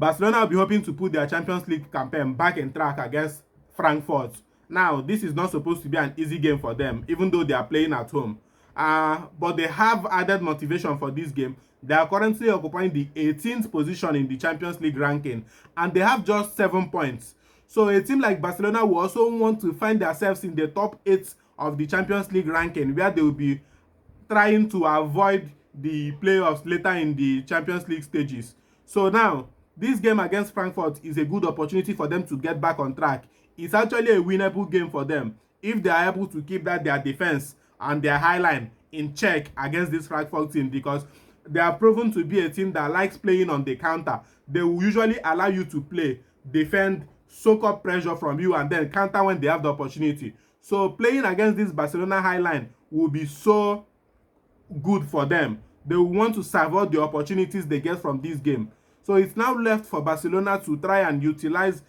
Barcelona will be hoping to put their Champions League campaign back in track against Frankfurt. Now, this is not supposed to be an easy game for them, even though they are playing at home. But they have added motivation for this game. They are currently occupying the 18th position in the Champions League ranking, and they have just 7 points. So a team like Barcelona will also want to find themselves in the top 8 of the Champions League ranking, where they will be trying to avoid the playoffs later in the Champions League stages. So now, this game against Frankfurt is a good opportunity for them to get back on track. It's actually a winnable game for them if they are able to keep their defense and their high line in check against this Frankfurt team, because they are proven to be a team that likes playing on the counter. They will usually allow you to play, defend, soak up pressure from you, and then counter when they have the opportunity. So playing against this Barcelona high line will be so good for them. They will want to savour the opportunities they get from this game. So it's now left for Barcelona to try and utilize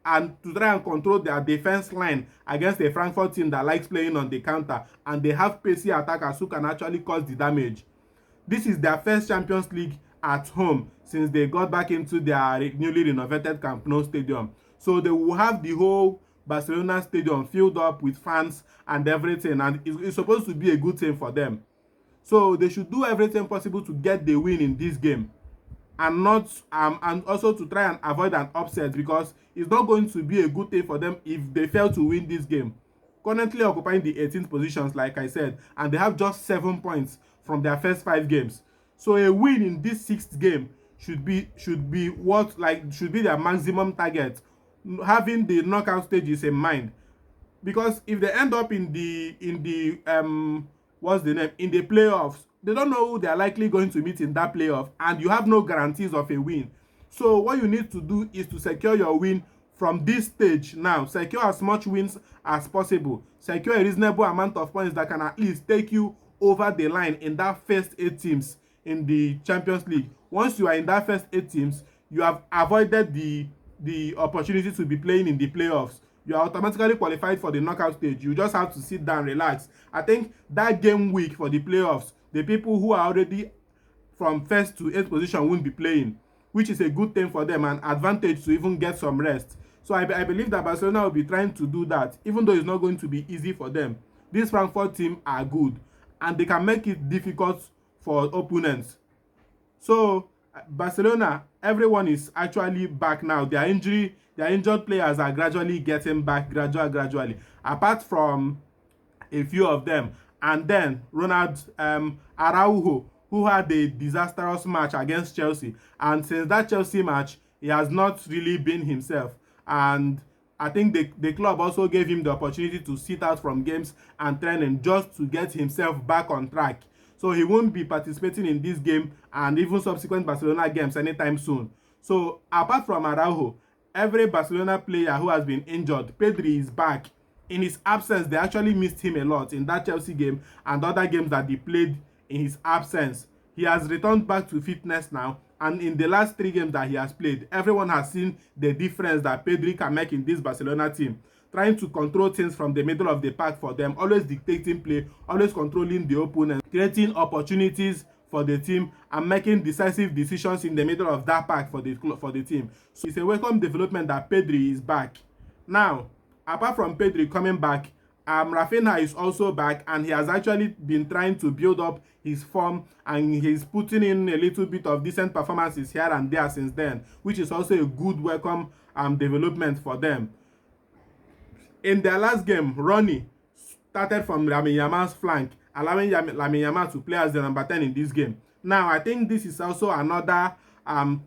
and control their defense line against a Frankfurt team that likes playing on the counter, and they have pacey attackers who can actually cause the damage. This is their first Champions League at home since they got back into their newly renovated Camp Nou stadium. So they will have the whole Barcelona stadium filled up with fans and everything, and it's supposed to be a good thing for them. So they should do everything possible to get the win in this game, and not and also to try and avoid an upset, because it's not going to be a good thing for them if they fail to win this game. Currently occupying the 18th positions, like I said, and they have just 7 points from their first 5 games. So a win in this 6th game should be their maximum target, having the knockout stages in mind. Because if they end up in the playoffs, they don't know who they are likely going to meet in that playoff, and you have no guarantees of a win. So what you need to do is to secure your win from this stage now. Secure as much wins as possible. Secure a reasonable amount of points that can at least take you over the line in that first 8 teams in the Champions League. Once you are in that first 8 teams, you have avoided the opportunity to be playing in the playoffs. You are automatically qualified for the knockout stage. You just have to sit down, relax. I think that game week for the playoffs, the people who are already from 1st to 8th position won't be playing, which is a good thing for them, and advantage to even get some rest. So I believe that Barcelona will be trying to do that, even though it's not going to be easy for them. This Frankfurt team are good, and they can make it difficult for opponents. So Barcelona, everyone is actually back now. Their injured players are gradually getting back, gradually. Apart from a few of them, and then Ronald Araujo, who had a disastrous match against Chelsea, and since that Chelsea match, he has not really been himself. And I think the club also gave him the opportunity to sit out from games and training just to get himself back on track. So he won't be participating in this game and even subsequent Barcelona games anytime soon. So apart from Araujo, every Barcelona player who has been injured, Pedri is back. In his absence, they actually missed him a lot in that Chelsea game and other games that they played in his absence. He has returned back to fitness now, and in the last 3 games that he has played, everyone has seen the difference that Pedri can make in this Barcelona team. Trying to control things from the middle of the park for them, always dictating play, always controlling the opponent, creating opportunities for the team, and making decisive decisions in the middle of that park for the team. So it's a welcome development that Pedri is back. Now, apart from Pedri coming back, Rafinha is also back, and he has actually been trying to build up his form, and he's putting in a little bit of decent performances here and there since then, which is also a good welcome development for them. In their last game, Ronnie started from Lamine Yamal's flank, allowing Lamine Yamal to play as the number 10 in this game. Now, I think this is also another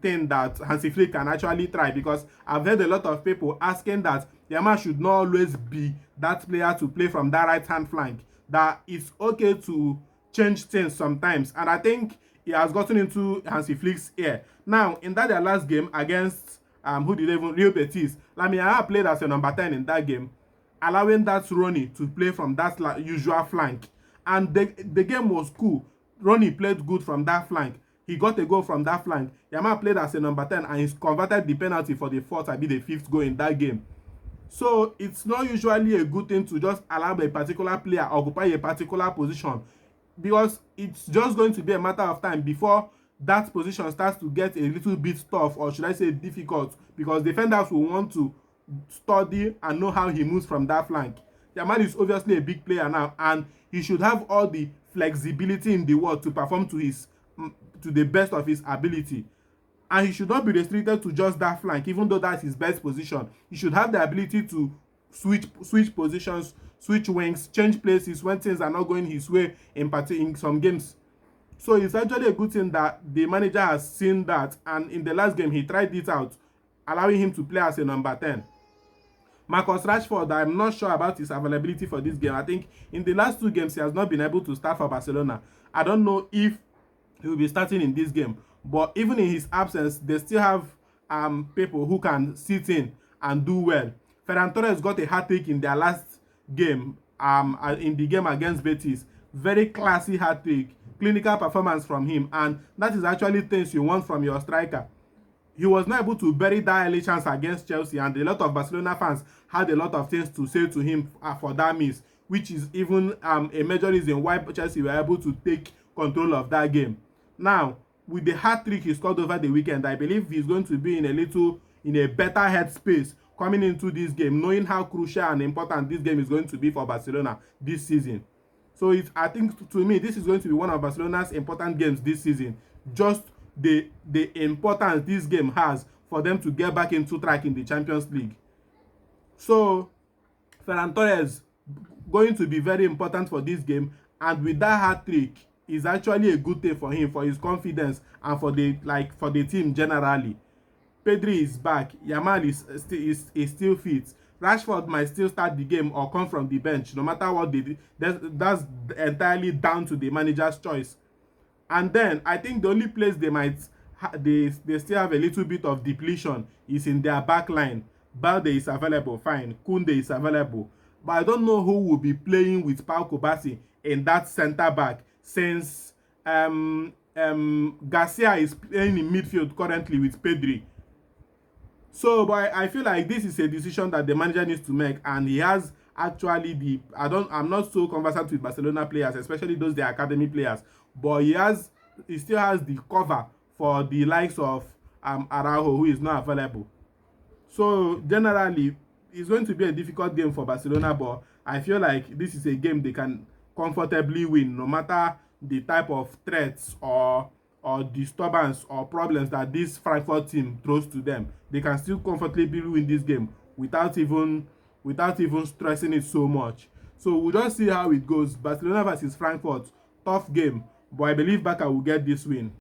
thing that Hansi Flick can actually try, because I've heard a lot of people asking that Yamal should not always be that player to play from that right-hand flank, that it's okay to change things sometimes, and I think he has gotten into Hansi Flick's ear. Now, in that their last game against Real Betis, Lamine Yamal played as a number 10 in that game, allowing that Ronnie to play from that usual flank, and the game was cool. Ronnie played good from that flank. He got a goal from that flank. Yamal played as a number 10, and he's converted the penalty for the 5th goal in that game. So it's not usually a good thing to just allow a particular player occupy a particular position, because it's just going to be a matter of time before that position starts to get a little bit tough, or should I say difficult, because defenders will want to study and know how he moves from that flank. Yamal is obviously a big player now, and he should have all the flexibility in the world to perform to the best of his ability. And he should not be restricted to just that flank, even though that's his best position. He should have the ability to switch positions, switch wings, change places when things are not going his way in some games. So it's actually a good thing that the manager has seen that, and in the last game he tried it out, allowing him to play as a number 10. Marcus Rashford, I'm not sure about his availability for this game. I think in the last 2 games he has not been able to start for Barcelona. I don't know if he will be starting in this game, but even in his absence, they still have people who can sit in and do well. Ferran Torres got a hat-trick in their last game, in the game against Betis. Very classy hat-trick, clinical performance from him, and that is actually things you want from your striker. He was not able to bury that early chance against Chelsea, and a lot of Barcelona fans had a lot of things to say to him for that miss, which is even a major reason why Chelsea were able to take control of that game. Now, with the hat-trick he scored over the weekend, I believe he's going to be in a better headspace coming into this game, knowing how crucial and important this game is going to be for Barcelona this season. So I think, to me, this is going to be one of Barcelona's important games this season. Just the importance this game has for them to get back into track in the Champions League. So Ferran Torres going to be very important for this game, and with that hat-trick is actually a good thing for him, for his confidence, and for the team generally. Pedri is back. Yamal is still fit. Rashford might still start the game or come from the bench, no matter what they do. That's entirely down to the manager's choice. And then I think the only place they still have a little bit of depletion is in their back line. Balde is available, fine. Koundé is available, but I don't know who will be playing with Pau Kubasi in that center back, since Garcia is playing in midfield currently with Pedri. So, but I feel like this is a decision that the manager needs to make, and he has actually I'm not so conversant with Barcelona players, especially those the academy players, but he still has the cover for the likes of Araujo, who is not available. So generally, it's going to be a difficult game for Barcelona, but I feel like this is a game they can comfortably win, no matter the type of threats or disturbance or problems that this Frankfurt team throws to them. They can still comfortably win this game without even stressing it so much. So we'll just see how it goes. Barcelona versus Frankfurt, tough game, but I believe Barca will get this win.